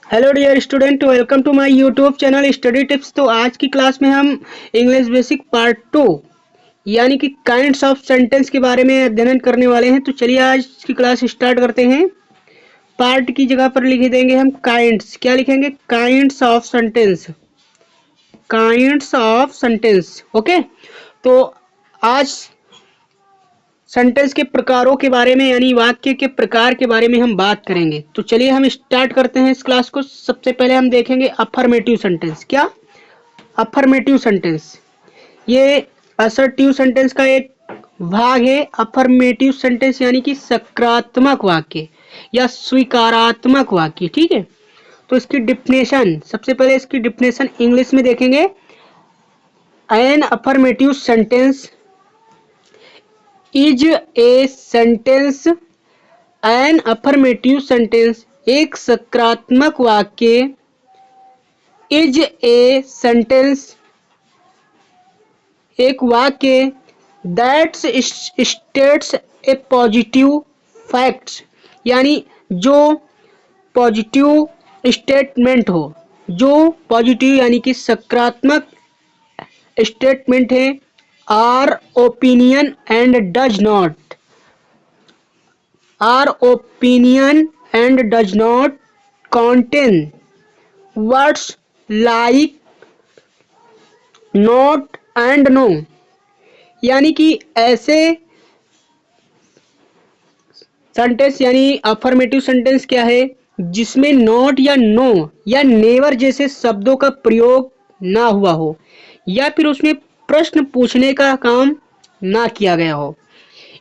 Hello dear student, welcome to my YouTube channel study tips. तो आज की class में हम इंग्लिश बेसिक पार्ट 2 यानी कि काइंड्स ऑफ सेंटेंस के बारे में अध्ययन करने वाले हैं। तो चलिए आज की क्लास स्टार्ट करते हैं। पार्ट की जगह पर लिख देंगे हम काइंड्स। क्या लिखेंगे? Kinds of sentence, kinds of sentence. Okay, तो आज सेंटेंस के प्रकारों के बारे में यानी वाक्य के प्रकार के बारे में हम बात करेंगे। तो चलिए हम स्टार्ट करते हैं इस क्लास को। सबसे पहले हम देखेंगे अफर्मेटिव सेंटेंस। क्या? अफर्मेटिव सेंटेंस ये असर्टिव सेंटेंस का एक भाग है। अफर्मेटिव सेंटेंस यानी कि सकारात्मक वाक्य या स्वीकारात्मक वाक्य। ठीक है, तो इसकी डिफिनेशन, सबसे पहले इसकी डिफिनेशन इंग्लिश में देखेंगे। An affirmative sentence is a sentence, an affirmative sentence एक सकारात्मक वाक्य, इज ए सेंटेंस एक वाक्य, that states a positive facts यानी जो पॉजिटिव स्टेटमेंट हो, जो पॉजिटिव यानी कि सकारात्मक स्टेटमेंट है। Our opinion and does not, our opinion and does not contain words like not and no यानी कि ऐसे सेंटेंस यानी अफर्मेटिव सेंटेंस क्या है जिसमें नॉट या नो या नेवर जैसे शब्दों का प्रयोग ना हुआ हो या फिर उसमें प्रश्न पूछने का काम ना किया गया हो।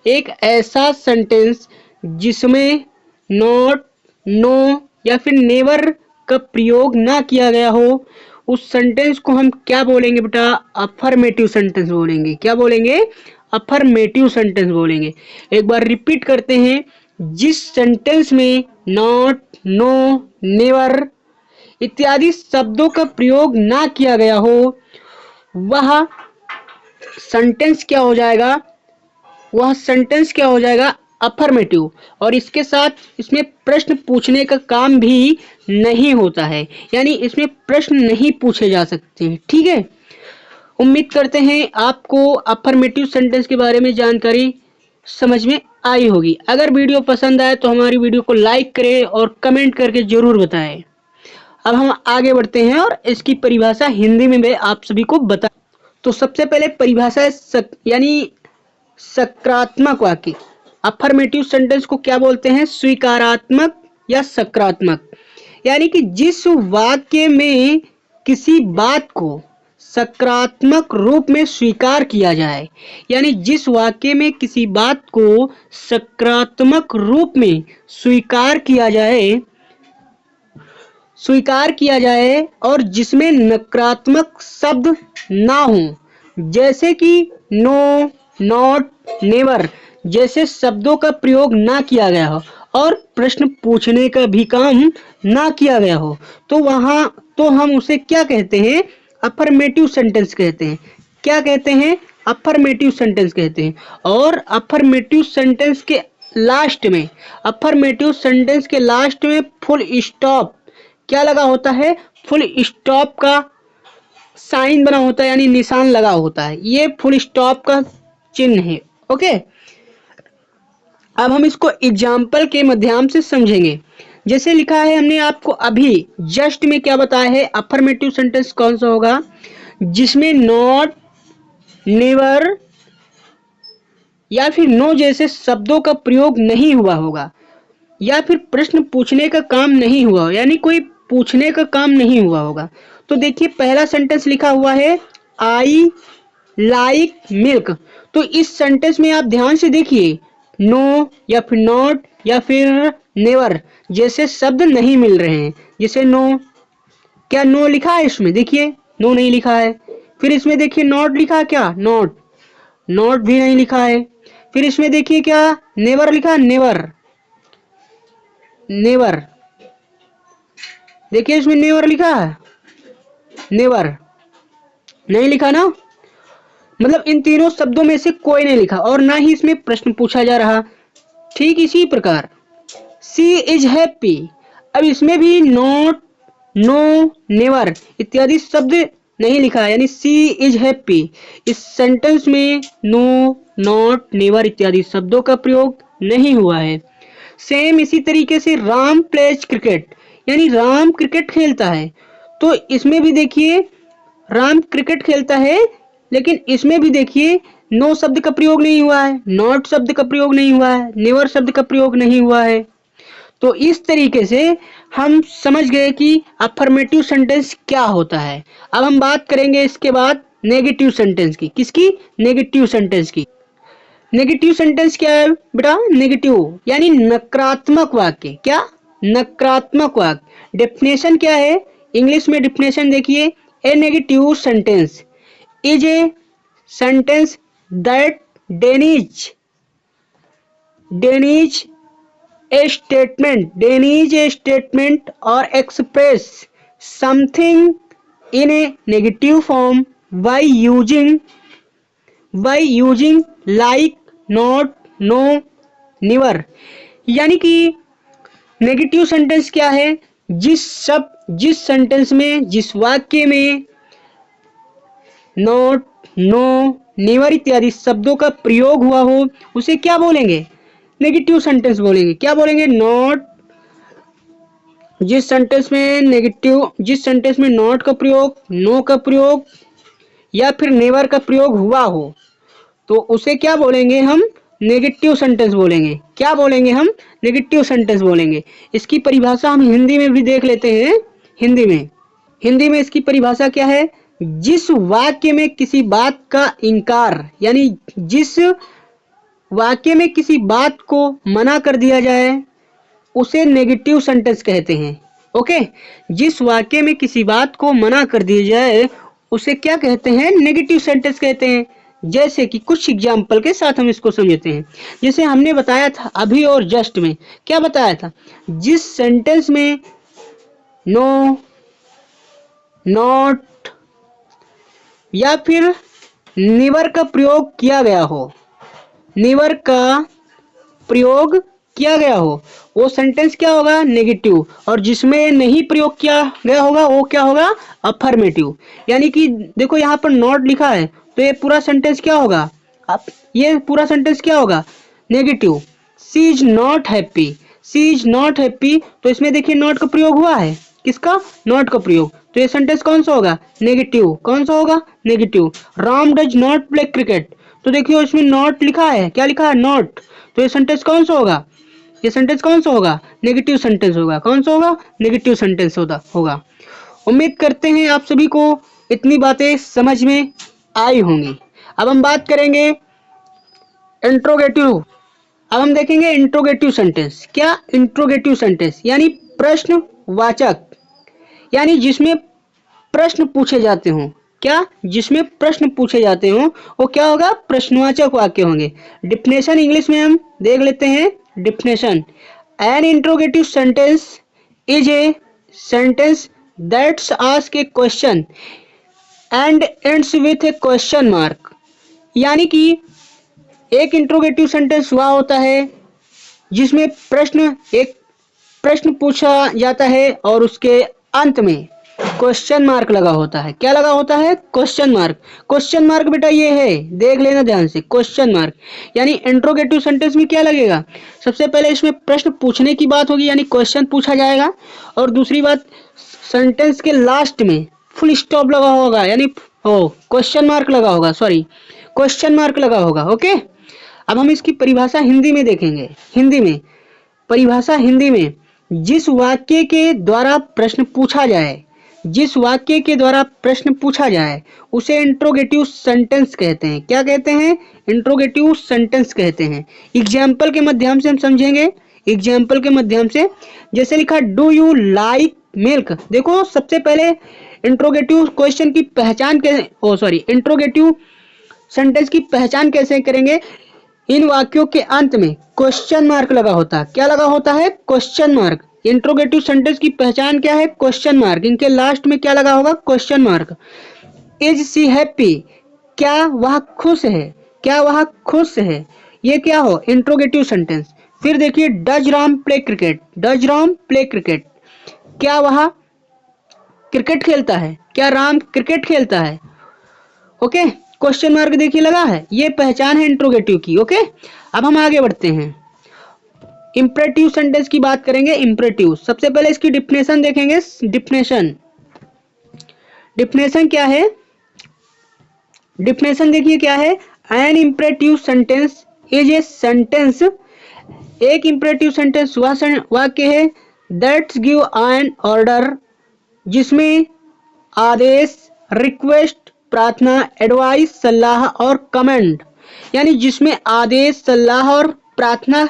एक ऐसा सेंटेंस जिसमें नॉट, नो या फिर नेवर का प्रयोग ना किया गया हो, उस सेंटेंस को हम क्या बोलेंगे बेटा? अफर्मेटिव सेंटेंस बोलेंगे। क्या बोलेंगे? अफर्मेटिव सेंटेंस बोलेंगे। एक बार रिपीट करते हैं। जिस सेंटेंस में नॉट, नो, नेवर इत्यादि शब्दों का प्रयोग ना किया गया हो वह सेंटेंस क्या हो जाएगा? वह सेंटेंस क्या हो जाएगा? अफर्मेटिव। और इसके साथ इसमें प्रश्न पूछने का काम भी नहीं होता है, यानी इसमें प्रश्न नहीं पूछे जा सकते हैं। ठीक है, उम्मीद करते हैं आपको अफर्मेटिव सेंटेंस के बारे में जानकारी समझ में आई होगी। अगर वीडियो पसंद आए तो हमारी वीडियो को लाइक करें और कमेंट करके जरूर बताएं। अब हम आगे बढ़ते हैं और इसकी परिभाषा हिंदी में मैं आप सभी को बता। तो सबसे पहले परिभाषा है यानी सकारात्मक वाक्य। अफर्मेटिव सेंटेंस को क्या बोलते हैं? स्वीकारात्मक या सकारात्मक। यानी कि जिस वाक्य में किसी बात को सकारात्मक रूप में स्वीकार किया जाए, यानी जिस वाक्य में किसी बात को सकारात्मक रूप में स्वीकार किया जाए, और जिसमें नकारात्मक शब्द ना हो, जैसे कि नो, नॉट, नेवर जैसे शब्दों का प्रयोग ना किया गया हो और प्रश्न पूछने का भी काम ना किया गया हो, तो हम उसे क्या कहते हैं? अफर्मेटिव सेंटेंस कहते हैं। क्या कहते हैं? अफर्मेटिव सेंटेंस कहते हैं। और अफर्मेटिव सेंटेंस के लास्ट में फुल स्टॉप क्या लगा होता है? फुल स्टॉप का साइन बना होता है, यानी निशान लगा होता है। ये फुल स्टॉप का चिन्ह है। ओके, अब हम इसको एग्जाम्पल के माध्यम से समझेंगे। जैसे लिखा है हमने आपको अभी जस्ट में क्या बताया है? अफर्मेटिव सेंटेंस कौन सा होगा? जिसमें नॉट, नेवर या फिर नो जैसे शब्दों का प्रयोग नहीं हुआ होगा या फिर प्रश्न पूछने का काम नहीं हुआ हो, यानी कोई पूछने का काम नहीं हुआ होगा। तो देखिए पहला सेंटेंस लिखा हुआ है आई लाइक मिल्क। तो इस सेंटेंस में आप ध्यान से देखिए, नो या फिर नॉट या फिर नेवर जैसे शब्द नहीं मिल रहे हैं। जैसे नो, क्या नो लिखा है इसमें? देखिए नो नहीं लिखा है। फिर इसमें देखिए नॉट लिखा, क्या नॉट, नॉट भी नहीं लिखा है। फिर इसमें देखिए क्या नेवर लिखा, नेवर, नेवर देखिए इसमें नेवर लिखा है, नेवर नहीं लिखा ना। मतलब इन तीनों शब्दों में से कोई नहीं लिखा और ना ही इसमें प्रश्न पूछा जा रहा। ठीक इसी प्रकार सी इज हैप्पी, अब इसमें भी नॉट, नो, नेवर इत्यादि शब्द नहीं लिखा है, यानी सी इज हैप्पी। इस सेंटेंस में नो, नॉट, नेवर इत्यादि शब्दों का प्रयोग नहीं हुआ है। सेम इसी तरीके से राम प्लेज क्रिकेट, यानी राम क्रिकेट खेलता है, तो इसमें भी देखिए राम क्रिकेट खेलता है, लेकिन इसमें भी देखिए नो शब्द का प्रयोग नहीं हुआ है, नॉट शब्द का प्रयोग नहीं हुआ है, नेवर शब्द का प्रयोग नहीं हुआ है। तो इस तरीके से हम समझ गए कि अफर्मेटिव सेंटेंस क्या होता है। अब हम बात करेंगे इसके बाद नेगेटिव सेंटेंस की। किसकी? नेगेटिव सेंटेंस की। नेगेटिव सेंटेंस क्या है बेटा? नेगेटिव यानी नकारात्मक वाक्य। क्या? नकारात्मक वाक्य। डेफिनेशन क्या है? इंग्लिश में डेफिनेशन देखिए, a negative sentence is a sentence that denies a statement or express something in a negative form by using like, not, no, never। यानी कि नेगेटिव सेंटेंस क्या है? जिस सेंटेंस में, जिस वाक्य में नॉट, नो, नेवर इत्यादि शब्दों का प्रयोग हुआ हो, उसे क्या बोलेंगे? नेगेटिव सेंटेंस बोलेंगे। क्या बोलेंगे? नॉट। जिस सेंटेंस में नॉट का प्रयोग, नो का प्रयोग या फिर नेवर का प्रयोग हुआ हो, तो उसे क्या बोलेंगे हम? नेगेटिव सेंटेंस बोलेंगे। क्या बोलेंगे हम? नेगेटिव सेंटेंस बोलेंगे। इसकी परिभाषा हम हिंदी में भी देख लेते हैं। हिंदी में इसकी परिभाषा क्या है? जिस वाक्य में किसी बात का इनकार, यानी जिस वाक्य में किसी बात को मना कर दिया जाए, उसे नेगेटिव सेंटेंस कहते हैं। ओके, जिस वाक्य में किसी बात को मना कर दिया जाए, उसे क्या कहते हैं? नेगेटिव सेंटेंस कहते हैं। जैसे कि कुछ एग्जाम्पल के साथ हम इसको समझते हैं। जैसे हमने बताया था अभी और जस्ट में, क्या बताया था? जिस सेंटेंस में नो, नॉट या फिर नेवर का प्रयोग किया गया हो, वो सेंटेंस क्या होगा? नेगेटिव। और जिसमें नहीं प्रयोग किया गया होगा, वो क्या होगा? अफर्मेटिव। यानी कि देखो यहाँ पर नॉट लिखा है, तो ये पूरा सेंटेंस क्या होगा? Negative. She is not happy, तो इसमें देखिए नॉट का प्रयोग हुआ है। किसका? नॉट का प्रयोग। तो ये सेंटेंस कौन सा होगा? नेगेटिव। कौन सा होगा? Negative. Ram does not play cricket, तो देखिए इसमें नॉट लिखा है। क्या लिखा है? नॉट। तो ये सेंटेंस कौन सा होगा? नेगेटिव सेंटेंस होगा। कौन सा होगा? नेगेटिव सेंटेंस होगा। उम्मीद करते हैं आप सभी को इतनी बातें समझ में आई होंगी। अब हम बात करेंगे इंट्रोगेटिव। अब हम देखेंगे इंट्रोगेटिव सेंटेंस। क्या? इंट्रोगेटिव सेंटेंस यानी प्रश्नवाचक, यानी जिसमें प्रश्न पूछे जाते हों। क्या? जिसमें प्रश्न पूछे जाते हों, वो क्या होगा? प्रश्नवाचक वाक्य होंगे। डिफिनेशन इंग्लिश में हम देख लेते हैं। Definition: an interrogative sentence is a sentence that's ask a question and ends with a question mark. यानी कि एक इंट्रोगेटिव सेंटेंस हुआ होता है जिसमें एक प्रश्न पूछा जाता है और उसके अंत में क्वेश्चन मार्क लगा होता है। क्या लगा होता है? क्वेश्चन मार्क बेटा ये है, देख लेना ध्यान से। क्वेश्चन मार्क यानी इंट्रोगेटिव सेंटेंस में क्या लगेगा? सबसे पहले इसमें प्रश्न पूछने की बात होगी, यानी क्वेश्चन पूछा जाएगा। और दूसरी बात, सेंटेंस के लास्ट में फुल स्टॉप लगा होगा, यानी क्वेश्चन मार्क लगा होगा। ओके, अब हम इसकी परिभाषा हिंदी में देखेंगे। हिंदी में जिस वाक्य के द्वारा प्रश्न पूछा जाए उसे इंट्रोगेटिव सेंटेंस कहते हैं। क्या कहते हैं? इंट्रोगेटिव सेंटेंस कहते हैं। एग्जाम्पल के माध्यम से हम समझेंगे। जैसे लिखा डू यू लाइक मिल्क। देखो सबसे पहले इंट्रोगेटिव क्वेश्चन की पहचान इंट्रोगेटिव सेंटेंस की पहचान कैसे करेंगे? इन वाक्यों के अंत में क्वेश्चन मार्क लगा होता है। क्या लगा होता है? Question mark. इंट्रोगेटिव सेंटेंस की पहचान क्या है? Question mark. इनके लास्ट में क्या लगा होगा? Question mark. Is she happy, क्या वह खुश है? ये क्या हो? Interrogative sentence. फिर देखिए डज राम प्ले क्रिकेट, क्या वह क्रिकेट खेलता है? क्या राम क्रिकेट खेलता है? ओके, क्वेश्चन मार्क देखिए लगा है, ये पहचान है इंट्रोगेटिव की। ओके, अब हम आगे बढ़ते हैं, इंपरेटिव सेंटेंस की बात करेंगे। इंपरेटिव, सबसे पहले इसकी डिफिनेशन देखेंगे। डिफिनेशन क्या है? डिफिनेशन देखिए क्या है, an imperative sentence is a sentence, एक इंपरेटिव सेंटेंस वह वाक्य है दैट्स गिव एन ऑर्डर, जिसमें आदेश, रिक्वेस्ट, प्रार्थना, एडवाइस, सलाह और कमेंड, यानी जिसमें आदेश, सलाह और प्रार्थना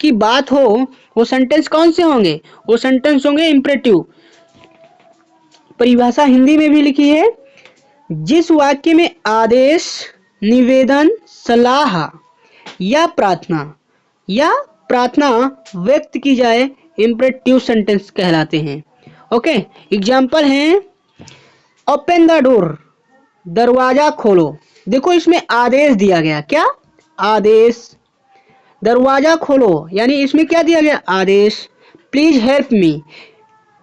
की बात हो, वो सेंटेंस कौन से होंगे? वो सेंटेंस होंगे इंपरेटिव। परिभाषा हिंदी में भी लिखी है, जिस वाक्य में आदेश, निवेदन, सलाह या प्रार्थना व्यक्त की जाए इंपरेटिव सेंटेंस कहलाते हैं। ओके, एग्जाम्पल हैं, ओपन द डोर, दरवाजा खोलो। देखो इसमें आदेश दिया गया, क्या आदेश, दरवाजा खोलो, यानी इसमें क्या दिया गया? आदेश। प्लीज हेल्प मी,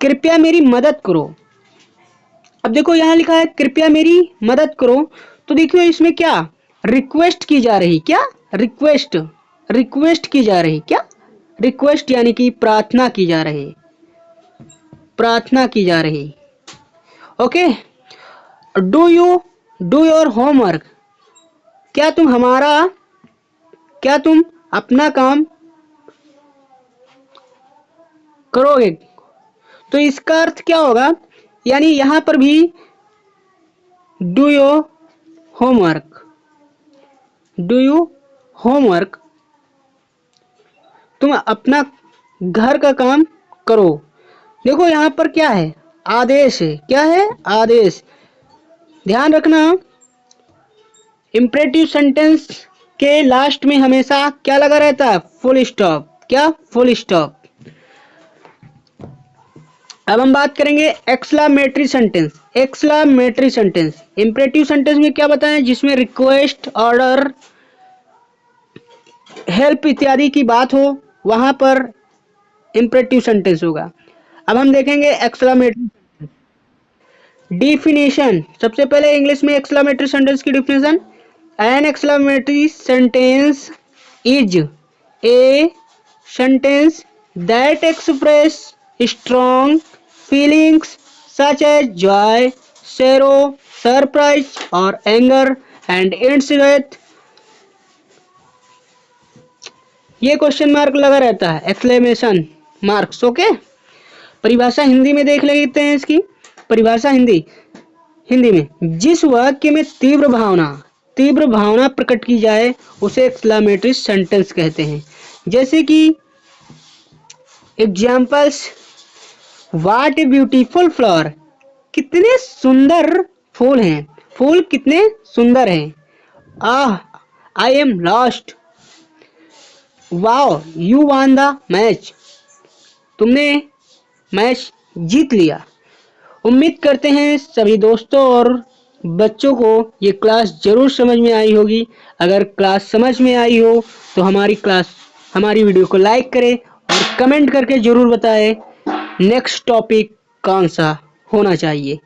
कृपया मेरी मदद करो। अब देखो यहाँ लिखा है कृपया मेरी मदद करो, तो देखियो इसमें क्या रिक्वेस्ट की जा रही, क्या रिक्वेस्ट की जा रही, क्या रिक्वेस्ट यानी कि प्रार्थना की जा रही, ओके। डू योर होमवर्क, क्या तुम अपना काम करोगे? तो इसका अर्थ क्या होगा, यानी यहां पर भी डू योर होमवर्क, तुम अपना घर का काम करो। देखो यहां पर क्या है? आदेश है, क्या है? आदेश। ध्यान रखना, इंपरेटिव सेंटेंस के लास्ट में हमेशा क्या लगा रहता है? फुल स्टॉप, क्या? Full stop. अब हम बात करेंगे एक्सक्लेमेटरी सेंटेंस। इंपरेटिव सेंटेंस में क्या बताएं? जिसमें रिक्वेस्ट, ऑर्डर, हेल्प इत्यादि की बात हो, वहां पर इंपरेटिव सेंटेंस होगा। अब हम देखेंगे एक्सक्लेमेटरी डिफिनेशन। सबसे पहले इंग्लिश में एक्सक्लेमेटरी सेंटेंस की definition, an exclamatory sentence is a sentence that express strong feelings such as joy, sorrow, surprise or anger and ends with, ये क्वेश्चन मार्क लगा रहता है, एक्सक्लेमेशन मार्क्स। ओके, परिभाषा हिंदी में देख लेते हैं इसकी। परिभाषा हिंदी में, जिस वाक्य में तीव्र भावना प्रकट की जाए उसे एक्सक्लेमेटरी सेंटेंस कहते हैं। जैसे कि examples, What a beautiful flower, कितने सुंदर फूल हैं, फूल कितने सुंदर हैं। I am lost, wow you won the match, तुमने मैच जीत लिया। उम्मीद करते हैं सभी दोस्तों और बच्चों को ये क्लास जरूर समझ में आई होगी। अगर क्लास समझ में आई हो तो हमारी वीडियो को लाइक करें और कमेंट करके जरूर बताएं नेक्स्ट टॉपिक कौन सा होना चाहिए।